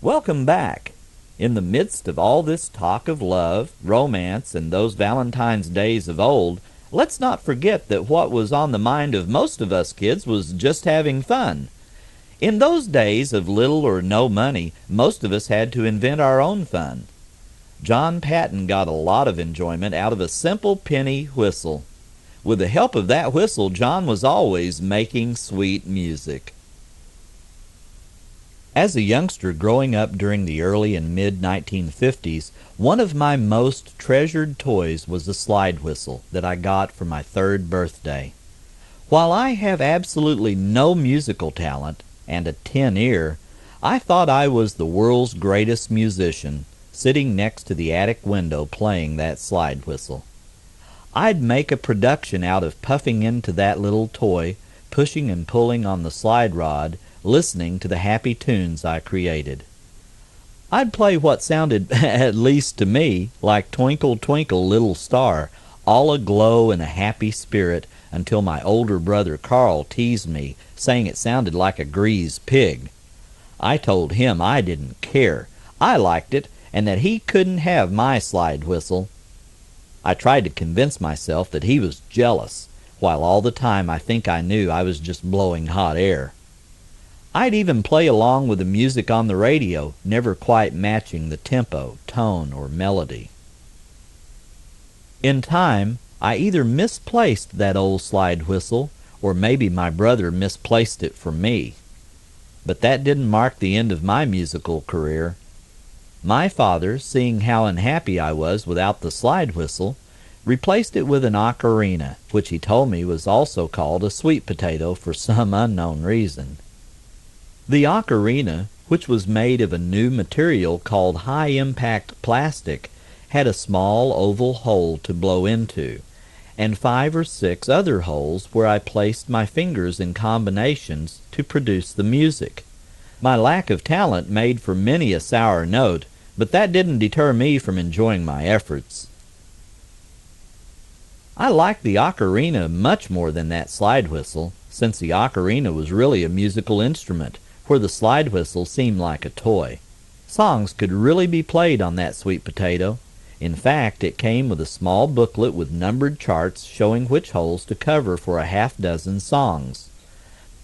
Welcome back. In the midst of all this talk of love, romance, and those Valentine's days of old, let's not forget that what was on the mind of most of us kids was just having fun. In those days of little or no money, most of us had to invent our own fun. John Patton got a lot of enjoyment out of a simple penny whistle. With the help of that whistle, John was always making sweet music. As a youngster growing up during the early and mid-1950s, one of my most treasured toys was a slide whistle that I got for my 3rd birthday. While I have absolutely no musical talent and a tin ear, I thought I was the world's greatest musician, sitting next to the attic window playing that slide whistle. I'd make a production out of puffing into that little toy, pushing and pulling on the slide rod, listening to the happy tunes I created. I'd play what sounded, at least to me, like Twinkle, Twinkle, Little Star, all aglow in a happy spirit, until my older brother Carl teased me, saying it sounded like a greased pig. I told him I didn't care. I liked it, and that he couldn't have my slide whistle. I tried to convince myself that he was jealous, while all the time I think I knew I was just blowing hot air. I'd even play along with the music on the radio, never quite matching the tempo, tone, or melody. In time, I either misplaced that old slide whistle, or maybe my brother misplaced it for me. But that didn't mark the end of my musical career. My father, seeing how unhappy I was without the slide whistle, replaced it with an ocarina, which he told me was also called a sweet potato for some unknown reason. The ocarina, which was made of a new material called high-impact plastic, had a small oval hole to blow into, and 5 or 6 other holes where I placed my fingers in combinations to produce the music. My lack of talent made for many a sour note, but that didn't deter me from enjoying my efforts. I liked the ocarina much more than that slide whistle, since the ocarina was really a musical instrument, where the slide whistle seemed like a toy. Songs could really be played on that sweet potato. In fact, it came with a small booklet with numbered charts showing which holes to cover for a half-dozen songs.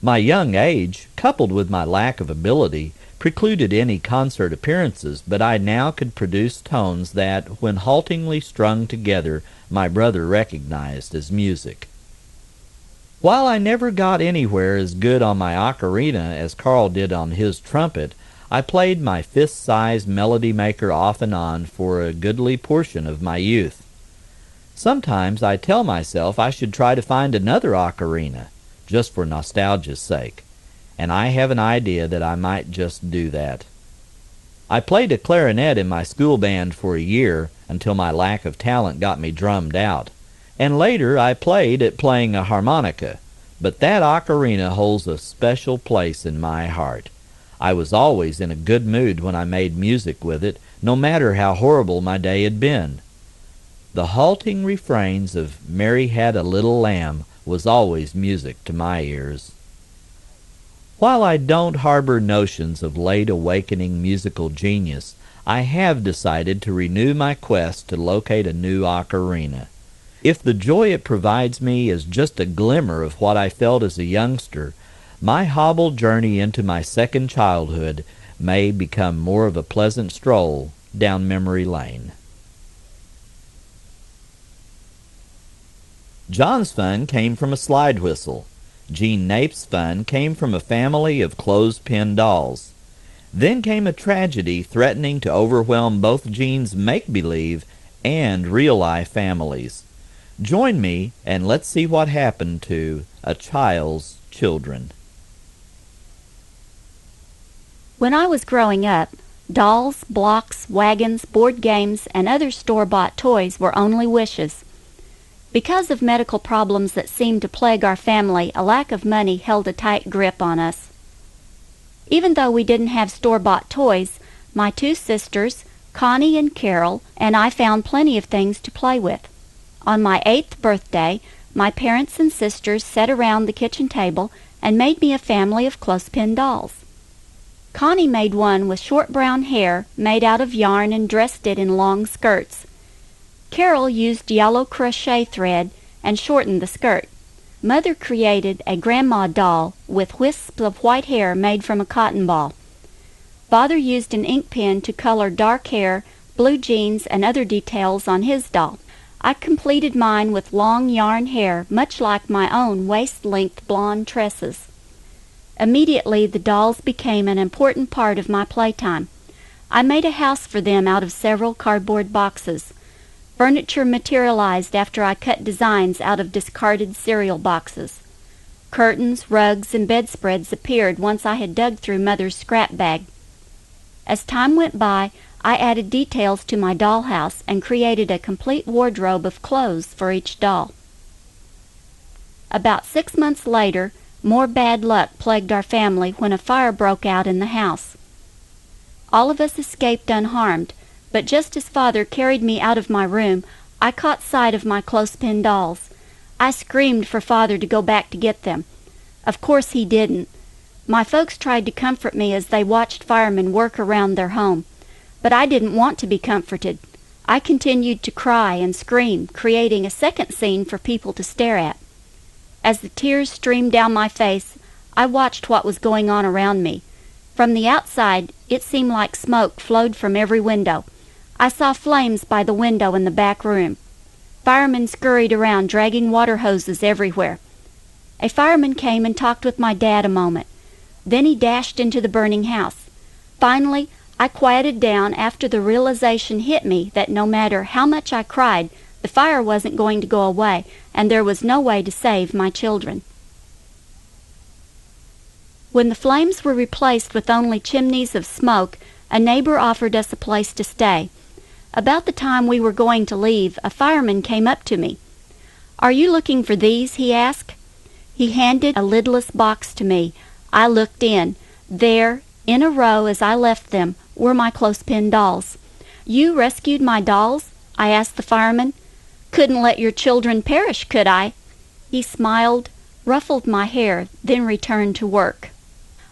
My young age, coupled with my lack of ability, precluded any concert appearances, but I now could produce tones that, when haltingly strung together, my brother recognized as music. While I never got anywhere as good on my ocarina as Carl did on his trumpet, I played my fist-sized melody maker off and on for a goodly portion of my youth. Sometimes I tell myself I should try to find another ocarina, just for nostalgia's sake, and I have an idea that I might just do that. I played a clarinet in my school band for a year until my lack of talent got me drummed out, and later I played at playing a harmonica, but that ocarina holds a special place in my heart. I was always in a good mood when I made music with it, no matter how horrible my day had been. The halting refrains of "Mary Had a Little Lamb" was always music to my ears. While I don't harbor notions of late awakening musical genius, I have decided to renew my quest to locate a new ocarina. If the joy it provides me is just a glimmer of what I felt as a youngster, my hobbled journey into my second childhood may become more of a pleasant stroll down memory lane. John's fun came from a slide whistle. Jeanne Knape's fun came from a family of clothespin dolls. Then came a tragedy threatening to overwhelm both Jeanne's make-believe and real-life families. Join me and let's see what happened to a child's children. When I was growing up, dolls, blocks, wagons, board games, and other store-bought toys were only wishes. Because of medical problems that seemed to plague our family, a lack of money held a tight grip on us. Even though we didn't have store-bought toys, my 2 sisters, Connie and Carol, and I found plenty of things to play with. On my 8th birthday, my parents and sisters sat around the kitchen table and made me a family of clothespin dolls. Connie made one with short brown hair made out of yarn and dressed it in long skirts. Carol used yellow crochet thread and shortened the skirt. Mother created a grandma doll with wisps of white hair made from a cotton ball. Father used an ink pen to color dark hair, blue jeans, and other details on his doll. I completed mine with long yarn hair, much like my own waist-length blonde tresses. Immediately the dolls became an important part of my playtime. I made a house for them out of several cardboard boxes. Furniture materialized after I cut designs out of discarded cereal boxes. Curtains, rugs, and bedspreads appeared once I had dug through Mother's scrap bag. As time went by, I added details to my dollhouse and created a complete wardrobe of clothes for each doll. About 6 months later, more bad luck plagued our family when a fire broke out in the house. All of us escaped unharmed, but just as Father carried me out of my room, I caught sight of my clothespin dolls. I screamed for Father to go back to get them. Of course he didn't. My folks tried to comfort me as they watched firemen work around their home, but I didn't want to be comforted. I continued to cry and scream, creating a second scene for people to stare at. As the tears streamed down my face, I watched what was going on around me. From the outside, it seemed like smoke flowed from every window. I saw flames by the window in the back room. Firemen scurried around, dragging water hoses everywhere. A fireman came and talked with my dad a moment. Then he dashed into the burning house. Finally, I quieted down after the realization hit me that no matter how much I cried, the fire wasn't going to go away, and there was no way to save my children. When the flames were replaced with only chimneys of smoke, a neighbor offered us a place to stay. About the time we were going to leave, a fireman came up to me. "Are you looking for these?" he asked. He handed a lidless box to me. I looked in. There, in a row as I left them, were my clothespin dolls. "You rescued my dolls?" I asked the fireman. "Couldn't let your children perish, could I?" He smiled, ruffled my hair, then returned to work.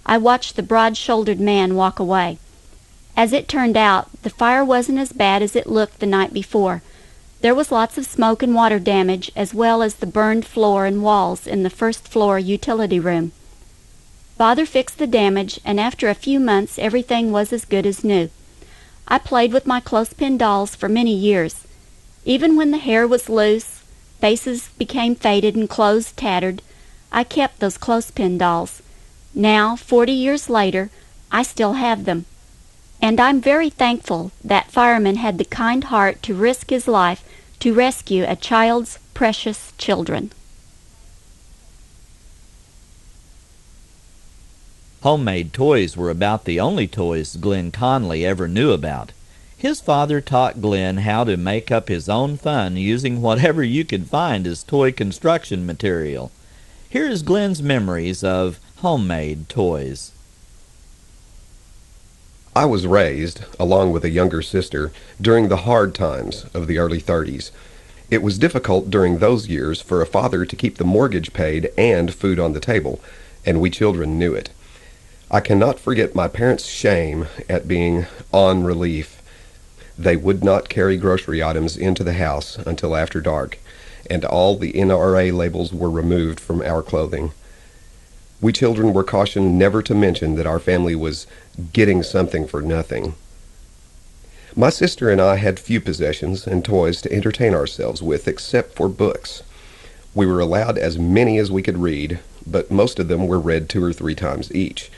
I watched the broad-shouldered man walk away. As it turned out, the fire wasn't as bad as it looked the night before. There was lots of smoke and water damage, as well as the burned floor and walls in the first-floor utility room. Father fixed the damage, and after a few months everything was as good as new. I played with my clothespin dolls for many years. Even when the hair was loose, faces became faded and clothes tattered, I kept those clothespin dolls. Now, 40 years later, I still have them. And I'm very thankful that fireman had the kind heart to risk his life to rescue a child's precious children. Homemade toys were about the only toys Glen Conley ever knew about. His father taught Glen how to make up his own fun using whatever you could find as toy construction material. Here is Glen's memories of homemade toys. I was raised, along with a younger sister, during the hard times of the early 30s. It was difficult during those years for a father to keep the mortgage paid and food on the table, and we children knew it. I cannot forget my parents' shame at being on relief. They would not carry grocery items into the house until after dark, and all the NRA labels were removed from our clothing. We children were cautioned never to mention that our family was getting something for nothing. My sister and I had few possessions and toys to entertain ourselves with except for books. We were allowed as many as we could read, but most of them were read 2 or 3 times each.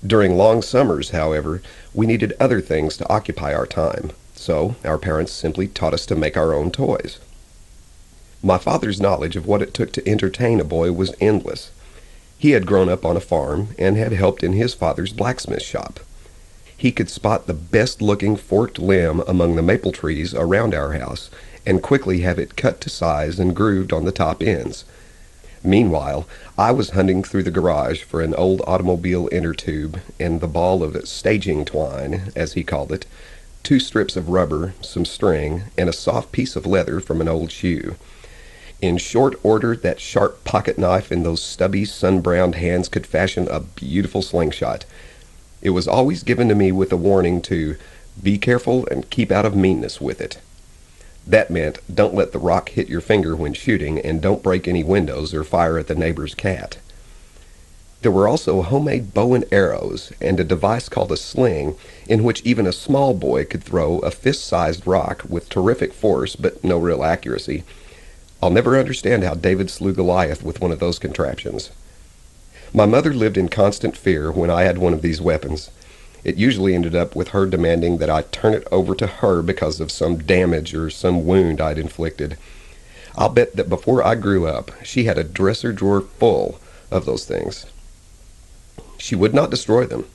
During long summers, however, we needed other things to occupy our time, so our parents simply taught us to make our own toys. My father's knowledge of what it took to entertain a boy was endless. He had grown up on a farm and had helped in his father's blacksmith shop. He could spot the best-looking forked limb among the maple trees around our house and quickly have it cut to size and grooved on the top ends. Meanwhile, I was hunting through the garage for an old automobile inner tube and the ball of staging twine, as he called it, 2 strips of rubber, some string, and a soft piece of leather from an old shoe. In short order, that sharp pocket knife in those stubby, sun-browned hands could fashion a beautiful slingshot. It was always given to me with a warning to be careful and keep out of meanness with it. That meant don't let the rock hit your finger when shooting, and don't break any windows or fire at the neighbor's cat. There were also homemade bow and arrows, and a device called a sling, in which even a small boy could throw a fist-sized rock with terrific force but no real accuracy. I'll never understand how David slew Goliath with one of those contraptions. My mother lived in constant fear when I had one of these weapons. It usually ended up with her demanding that I turn it over to her because of some damage or some wound I'd inflicted. I'll bet that before I grew up, she had a dresser drawer full of those things. She would not destroy them.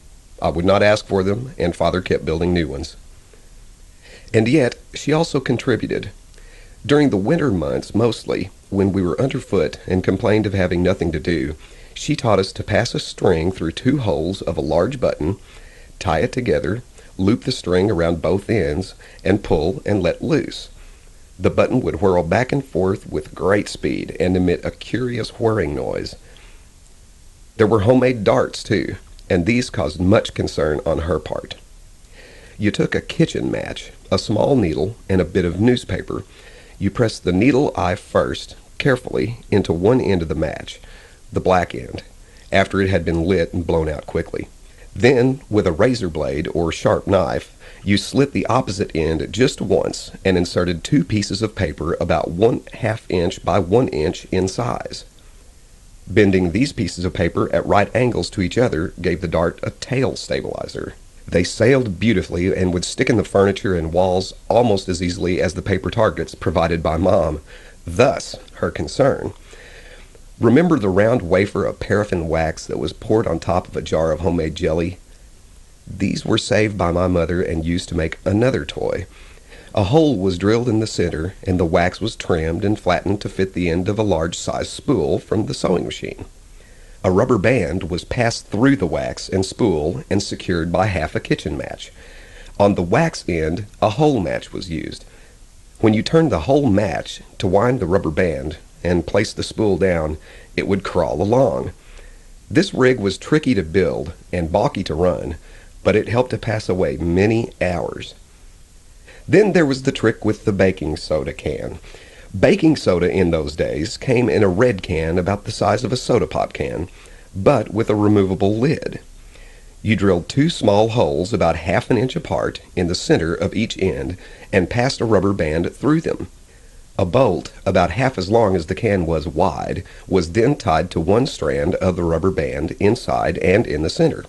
I would not ask for them, and Father kept building new ones. And yet, she also contributed. During the winter months, mostly, when we were underfoot and complained of having nothing to do, she taught us to pass a string through 2 holes of a large button, tie it together, loop the string around both ends, and pull and let loose. The button would whirl back and forth with great speed and emit a curious whirring noise. There were homemade darts, too, and these caused much concern on her part. You took a kitchen match, a small needle, and a bit of newspaper. You pressed the needle eye first, carefully, into one end of the match, the black end, after it had been lit and blown out quickly. Then, with a razor blade or sharp knife, you slit the opposite end just once and inserted 2 pieces of paper about 1/2 inch by 1 inch in size. Bending these pieces of paper at right angles to each other gave the dart a tail stabilizer. They sailed beautifully and would stick in the furniture and walls almost as easily as the paper targets provided by Mom. Thus, her concern. Remember the round wafer of paraffin wax that was poured on top of a jar of homemade jelly? These were saved by my mother and used to make another toy. A hole was drilled in the center, and the wax was trimmed and flattened to fit the end of a large-sized spool from the sewing machine. A rubber band was passed through the wax and spool and secured by half a kitchen match. On the wax end, a hole match was used. When you turned the whole match to wind the rubber band and place the spool down, it would crawl along. This rig was tricky to build and balky to run, but it helped to pass away many hours. Then there was the trick with the baking soda can. Baking soda in those days came in a red can about the size of a soda pop can, but with a removable lid. You drilled 2 small holes about 1/2 inch apart in the center of each end and passed a rubber band through them. A bolt, about half as long as the can was wide, was then tied to one strand of the rubber band inside and in the center.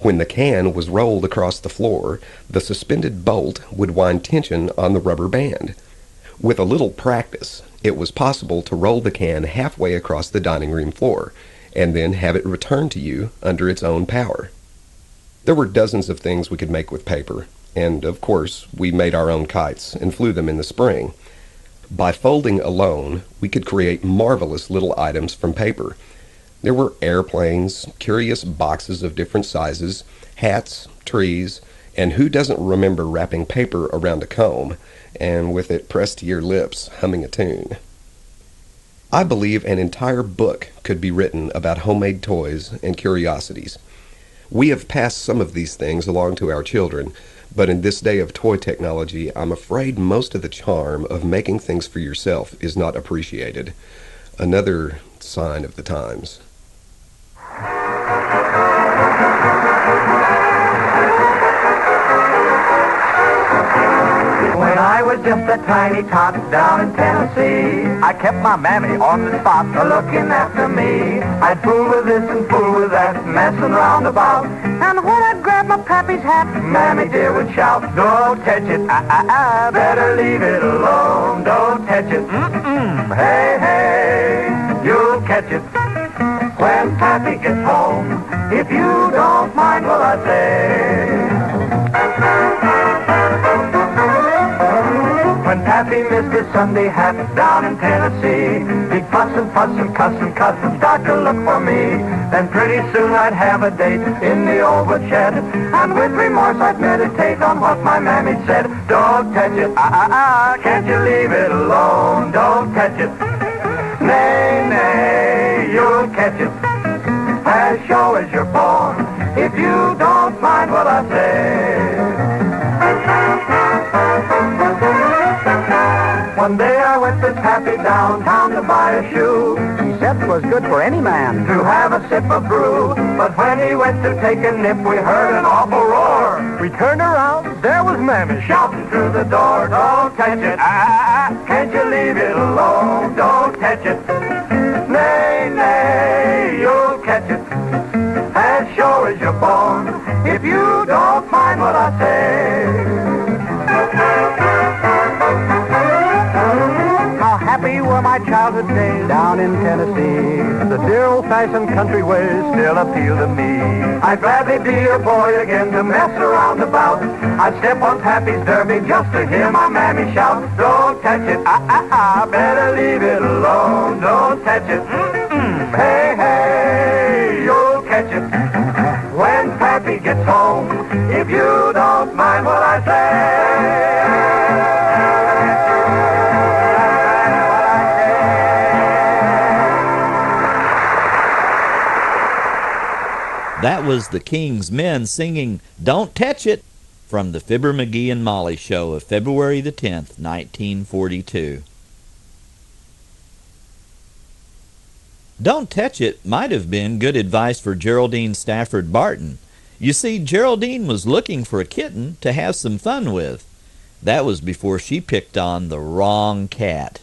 When the can was rolled across the floor, the suspended bolt would wind tension on the rubber band. With a little practice, it was possible to roll the can halfway across the dining room floor, and then have it returned to you under its own power. There were dozens of things we could make with paper, and, of course, we made our own kites and flew them in the spring. By folding alone, we could create marvelous little items from paper. There were airplanes, curious boxes of different sizes, hats, trees, and who doesn't remember wrapping paper around a comb, and with it pressed to your lips, humming a tune? I believe an entire book could be written about homemade toys and curiosities. We have passed some of these things along to our children, but in this day of toy technology, I'm afraid most of the charm of making things for yourself is not appreciated. Another sign of the times. When I was just a tiny tot down in Tennessee, I kept my mammy on the spot, looking after me. I'd fool with this and fool with that, messing round about. And when I'd grab my pappy's hat, Mammy dear would shout, "Don't touch it, better leave it alone. Don't touch it, hey, hey, you'll catch it when Pappy gets home, if you don't mind what I say." When Pappy missed his Sunday hat down in Tennessee, he'd fuss and cuss and start to look for me. Then pretty soon I'd have a date in the old woodshed, and with remorse I'd meditate on what my mammy said. "Don't touch it, can't you leave it alone? Don't touch it, nay, nay, you'll catch it, as sure as you're born. if you don't mind what I say. One day I went with Pappy downtown to buy a shoe. He said it was good for any man to have a sip of brew. But when he went to take a nip, we heard an awful roar. We turned around, there was Mammy shouting through the door. Don't touch it, can't you leave it alone? Don't touch it, nay, nay, you'll catch it, as sure as your bone, if you don't mind what I say. How happy were my childhood days down in Tennessee. The dear old-fashioned country ways still appeal to me. I'd gladly be a boy again to mess around about. I'd step on Pappy's derby just to hear my mammy shout. Don't touch it, better leave it alone. Don't touch it, hey, hey, you'll catch it when Pappy gets home, if you don't mind what I say. That was the King's Men singing Don't Tetch It from the Fibber, McGee, and Molly show of February the 10th, 1942. Don't Tetch It might have been good advice for Geraldine Stafford Barton. You see, Geraldine was looking for a kitten to have some fun with. That was before she picked on the wrong cat.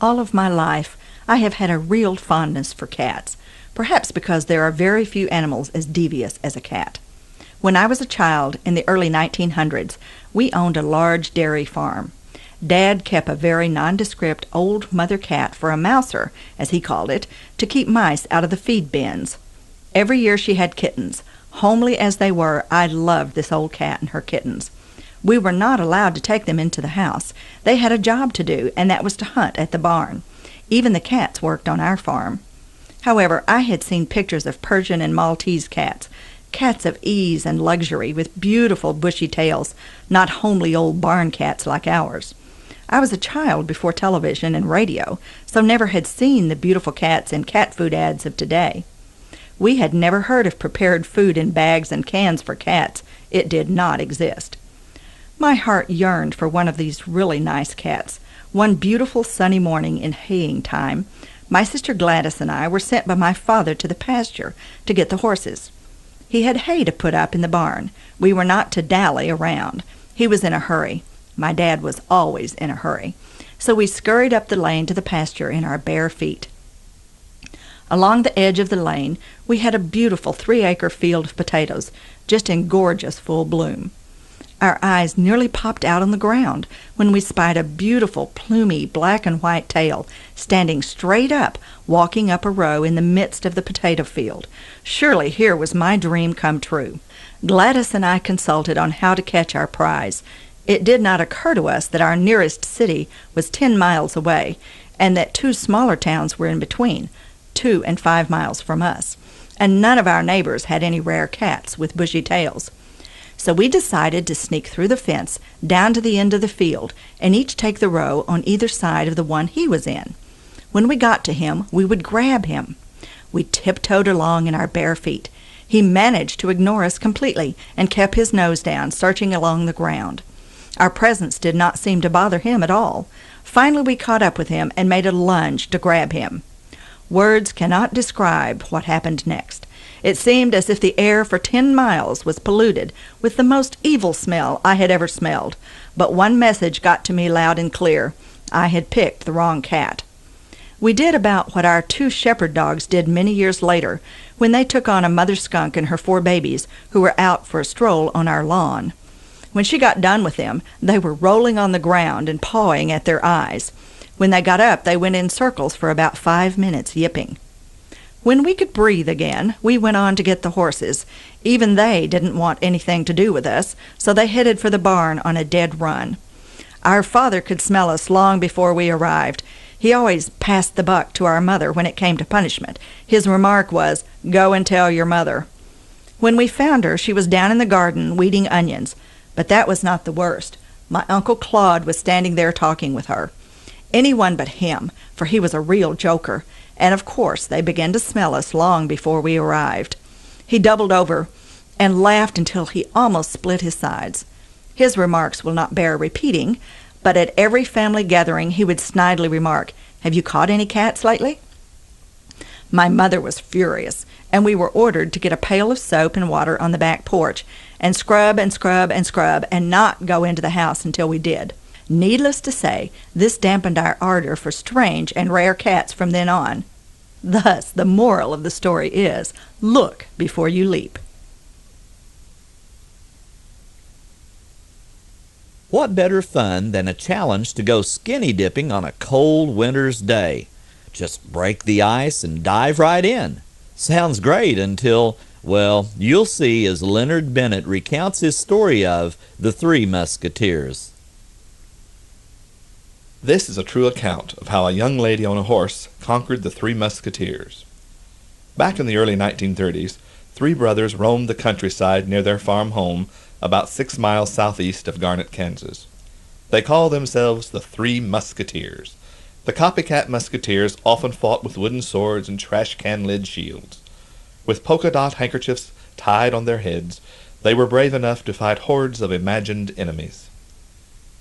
All of my life, I have had a real fondness for cats. Perhaps because there are very few animals as devious as a cat. When I was a child, in the early 1900s, we owned a large dairy farm. Dad kept a very nondescript old mother cat for a mouser, as he called it, to keep mice out of the feed bins. Every year she had kittens. Homely as they were, I loved this old cat and her kittens. We were not allowed to take them into the house. They had a job to do, and that was to hunt at the barn. Even the cats worked on our farm. However, I had seen pictures of Persian and Maltese cats, cats of ease and luxury with beautiful bushy tails, not homely old barn cats like ours. I was a child before television and radio, so never had seen the beautiful cats in cat food ads of today. We had never heard of prepared food in bags and cans for cats. It did not exist. My heart yearned for one of these really nice cats. One beautiful sunny morning in haying time, my sister Gladys and I were sent by my father to the pasture to get the horses. He had hay to put up in the barn. We were not to dally around. He was in a hurry. My dad was always in a hurry. So we scurried up the lane to the pasture in our bare feet. Along the edge of the lane, we had a beautiful 3-acre field of potatoes, just in gorgeous full bloom. Our eyes nearly popped out on the ground when we spied a beautiful, plumy, black and white tail standing straight up, walking up a row in the midst of the potato field. Surely here was my dream come true. Gladys and I consulted on how to catch our prize. It did not occur to us that our nearest city was 10 miles away, and that 2 smaller towns were in between, 2 and 5 miles from us, and none of our neighbors had any rare cats with bushy tails. So we decided to sneak through the fence down to the end of the field and each take the row on either side of the one he was in. When we got to him, we would grab him. We tiptoed along in our bare feet. He managed to ignore us completely and kept his nose down, searching along the ground. Our presence did not seem to bother him at all. Finally, we caught up with him and made a lunge to grab him. Words cannot describe what happened next. It seemed as if the air for 10 miles was polluted with the most evil smell I had ever smelled. But one message got to me loud and clear. I had picked the wrong cat. We did about what our 2 shepherd dogs did many years later when they took on a mother skunk and her 4 babies who were out for a stroll on our lawn. When she got done with them, they were rolling on the ground and pawing at their eyes. When they got up, they went in circles for about 5 minutes, yipping. When we could breathe again, we went on to get the horses. Even they didn't want anything to do with us, so they headed for the barn on a dead run. Our father could smell us long before we arrived. He always passed the buck to our mother when it came to punishment. His remark was, "Go and tell your mother." When we found her, she was down in the garden weeding onions. But that was not the worst. My Uncle Claude was standing there talking with her. Anyone but him, for he was a real joker, and of course they began to smell us long before we arrived. He doubled over and laughed until he almost split his sides. His remarks will not bear repeating, but at every family gathering he would snidely remark, "Have you caught any cats lately?" My mother was furious, and we were ordered to get a pail of soap and water on the back porch, and scrub and scrub and scrub, and not go into the house until we did. Needless to say, this dampened our ardor for strange and rare cats from then on. Thus, the moral of the story is, look before you leap. What better fun than a challenge to go skinny dipping on a cold winter's day? Just break the ice and dive right in. Sounds great until, well, you'll see as Leonard Bennet recounts his story of the Three Musketeers. This is a true account of how a young lady on a horse conquered the Three Musketeers. Back in the early 1930s, three brothers roamed the countryside near their farm home about 6 miles southeast of Garnett, Kansas. They called themselves the Three Musketeers. The copycat musketeers often fought with wooden swords and trash-can-lid shields. With polka-dot handkerchiefs tied on their heads, they were brave enough to fight hordes of imagined enemies.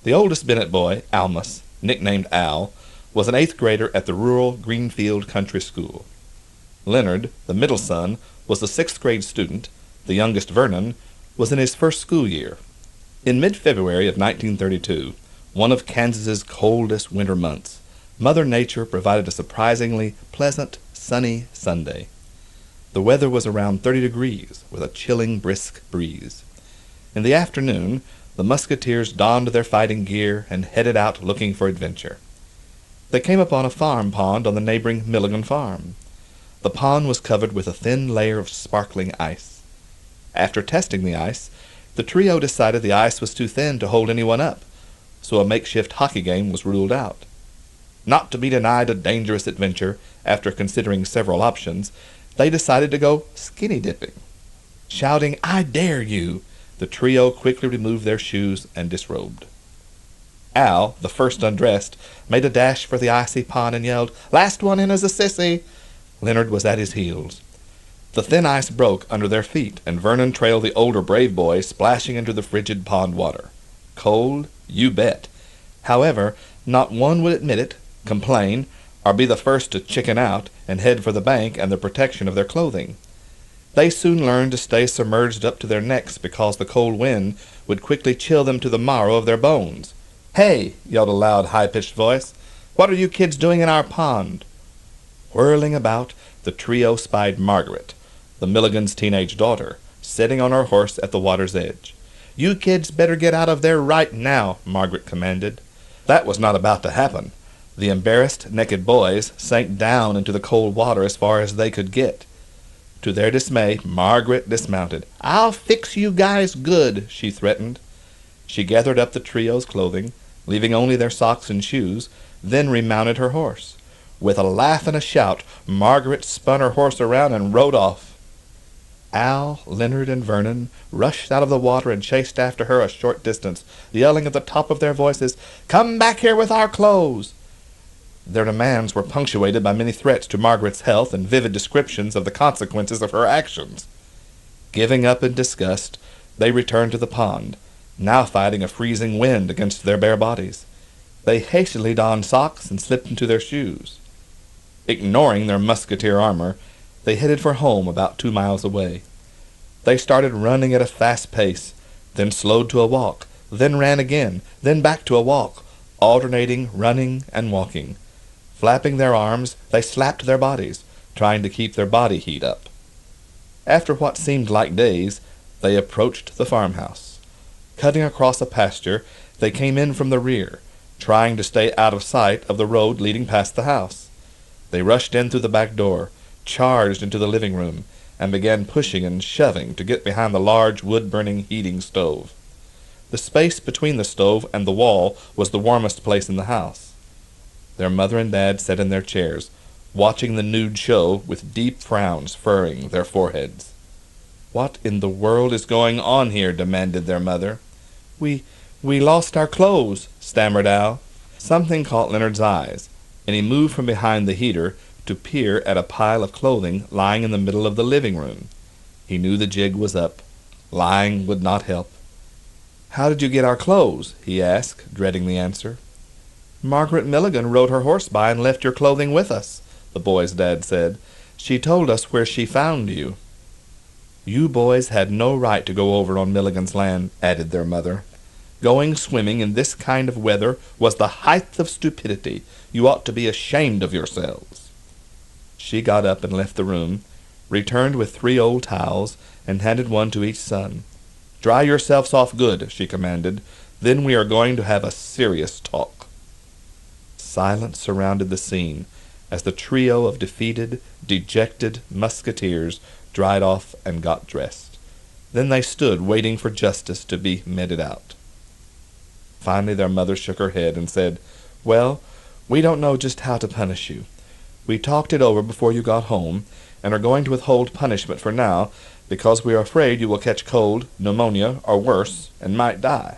The oldest Bennet boy, Almus, nicknamed Al, was an 8th grader at the rural Greenfield Country School. Leonard, the middle son, was a 6th grade student. The youngest, Vernon, was in his first school year. In mid-February of 1932, one of Kansas's coldest winter months, Mother Nature provided a surprisingly pleasant, sunny Sunday. The weather was around 30 degrees, with a chilling, brisk breeze. In the afternoon, the musketeers donned their fighting gear and headed out looking for adventure. They came upon a farm pond on the neighboring Milligan farm. The pond was covered with a thin layer of sparkling ice. After testing the ice, the trio decided the ice was too thin to hold anyone up, so a makeshift hockey game was ruled out. Not to be denied a dangerous adventure, after considering several options, they decided to go skinny dipping. Shouting, "I dare you!" the trio quickly removed their shoes and disrobed. Al, the first undressed, made a dash for the icy pond and yelled, "Last one in is a sissy!" Leonard was at his heels. The thin ice broke under their feet, and Vernon trailed the older brave boy splashing into the frigid pond water. Cold? You bet. However, not one would admit it, complain, or be the first to chicken out and head for the bank and the protection of their clothing. They soon learned to stay submerged up to their necks because the cold wind would quickly chill them to the marrow of their bones. "Hey!" yelled a loud, high-pitched voice. "What are you kids doing in our pond?" Whirling about, the trio spied Margaret, the Milligans' teenage daughter, sitting on her horse at the water's edge. "You kids better get out of there right now," Margaret commanded. That was not about to happen. The embarrassed, naked boys sank down into the cold water as far as they could get. To their dismay, Margaret dismounted. "I'll fix you guys good," she threatened. She gathered up the trio's clothing, leaving only their socks and shoes, then remounted her horse. With a laugh and a shout, Margaret spun her horse around and rode off. Al, Leonard, and Vernon rushed out of the water and chased after her a short distance, yelling at the top of their voices, "Come back here with our clothes!" Their demands were punctuated by many threats to Margaret's health and vivid descriptions of the consequences of her actions. Giving up in disgust, they returned to the pond, now fighting a freezing wind against their bare bodies. They hastily donned socks and slipped into their shoes. Ignoring their musketeer armor, they headed for home about 2 miles away. They started running at a fast pace, then slowed to a walk, then ran again, then back to a walk, alternating running and walking. Flapping their arms, they slapped their bodies, trying to keep their body heat up. After what seemed like days, they approached the farmhouse. Cutting across a pasture, they came in from the rear, trying to stay out of sight of the road leading past the house. They rushed in through the back door, charged into the living room, and began pushing and shoving to get behind the large wood-burning heating stove. The space between the stove and the wall was the warmest place in the house. Their mother and dad sat in their chairs, watching the nude show with deep frowns furrowing their foreheads. "What in the world is going on here?" demanded their mother. We lost our clothes," stammered Al. Something caught Leonard's eyes, and he moved from behind the heater to peer at a pile of clothing lying in the middle of the living room. He knew the jig was up. Lying would not help. "How did you get our clothes?" he asked, dreading the answer. "Margaret Milligan rode her horse by and left your clothing with us," the boy's dad said. "She told us where she found you." "You boys had no right to go over on Milligan's land," added their mother. "Going swimming in this kind of weather was the height of stupidity. You ought to be ashamed of yourselves." She got up and left the room, returned with 3 old towels, and handed one to each son. "Dry yourselves off good," she commanded. "Then we are going to have a serious talk." Silence surrounded the scene as the trio of defeated, dejected musketeers dried off and got dressed. Then they stood waiting for justice to be meted out. Finally their mother shook her head and said, "Well, we don't know just how to punish you. We talked it over before you got home, and are going to withhold punishment for now, because we are afraid you will catch cold, pneumonia, or worse, and might die.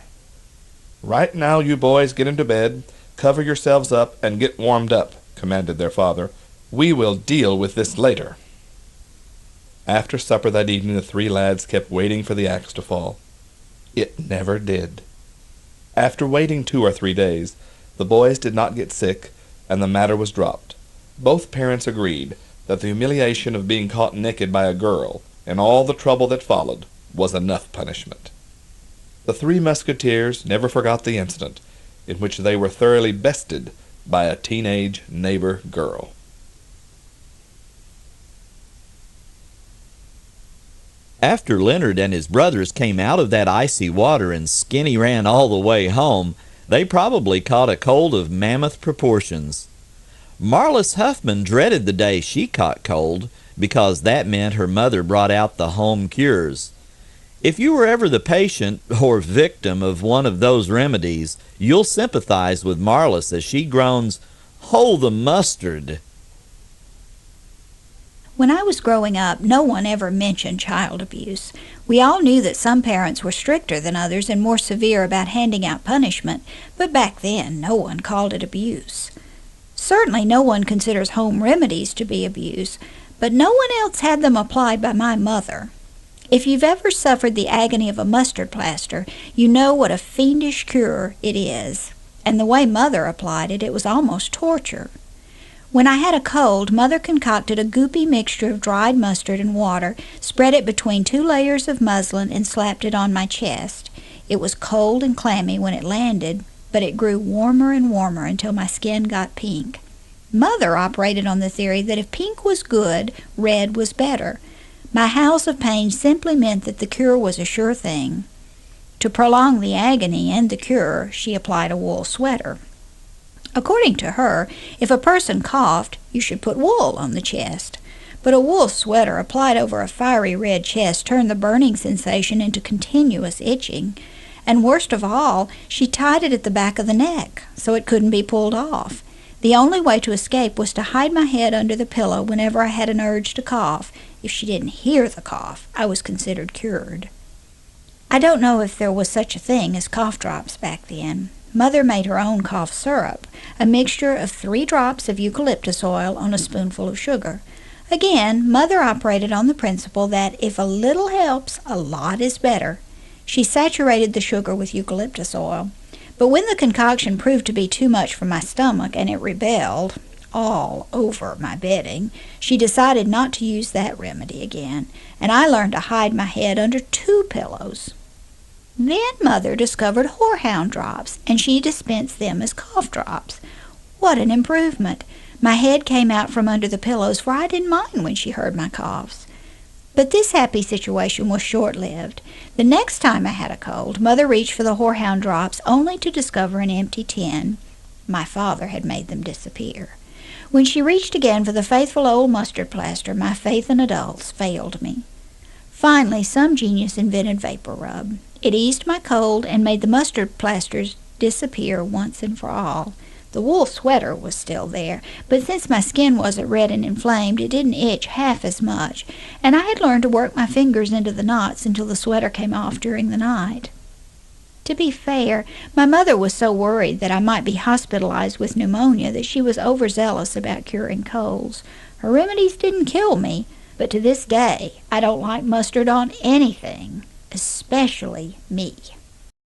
Right now, you boys, get into bed, cover yourselves up, and get warmed up," commanded their father. "We will deal with this later." After supper that evening, the 3 lads kept waiting for the axe to fall. It never did. After waiting 2 or 3 days, the boys did not get sick, and the matter was dropped. Both parents agreed that the humiliation of being caught naked by a girl, and all the trouble that followed, was enough punishment. The 3 musketeers never forgot the incident in which they were thoroughly bested by a teenage neighbor girl. After Leonard and his brothers came out of that icy water and Skinny ran all the way home, they probably caught a cold of mammoth proportions. Marlis Huffman dreaded the day she caught cold, because that meant her mother brought out the home cures. If you were ever the patient or victim of one of those remedies, you'll sympathize with Marlis as she groans, "Hold the mustard!" When I was growing up, no one ever mentioned child abuse. We all knew that some parents were stricter than others and more severe about handing out punishment, but back then no one called it abuse. Certainly no one considers home remedies to be abuse, but no one else had them applied by my mother. If you've ever suffered the agony of a mustard plaster, you know what a fiendish cure it is, and the way Mother applied it, it was almost torture. When I had a cold, Mother concocted a goopy mixture of dried mustard and water, spread it between 2 layers of muslin, and slapped it on my chest. It was cold and clammy when it landed, but it grew warmer and warmer until my skin got pink. Mother operated on the theory that if pink was good, red was better. My howls of pain simply meant that the cure was a sure thing. To prolong the agony and the cure, she applied a wool sweater. According to her, if a person coughed, you should put wool on the chest. But a wool sweater applied over a fiery red chest turned the burning sensation into continuous itching. And worst of all, she tied it at the back of the neck, so it couldn't be pulled off. The only way to escape was to hide my head under the pillow whenever I had an urge to cough. If she didn't hear the cough, I was considered cured. I don't know if there was such a thing as cough drops back then. Mother made her own cough syrup, a mixture of 3 drops of eucalyptus oil on a spoonful of sugar. Again, Mother operated on the principle that if a little helps, a lot is better. She saturated the sugar with eucalyptus oil. But when the concoction proved to be too much for my stomach and it rebelled all over my bedding, she decided not to use that remedy again, and I learned to hide my head under 2 pillows. Then Mother discovered horehound drops, and she dispensed them as cough drops. What an improvement! My head came out from under the pillows, for I didn't mind when she heard my coughs. But this happy situation was short-lived. The next time I had a cold, Mother reached for the horehound drops, only to discover an empty tin. My father had made them disappear. When she reached again for the faithful old mustard plaster, my faith in adults failed me. Finally, some genius invented vapor rub. It eased my cold and made the mustard plasters disappear once and for all. The wool sweater was still there, but since my skin wasn't red and inflamed, it didn't itch half as much, and I had learned to work my fingers into the knots until the sweater came off during the night. To be fair, my mother was so worried that I might be hospitalized with pneumonia that she was overzealous about curing colds. Her remedies didn't kill me, but to this day I don't like mustard on anything, especially me.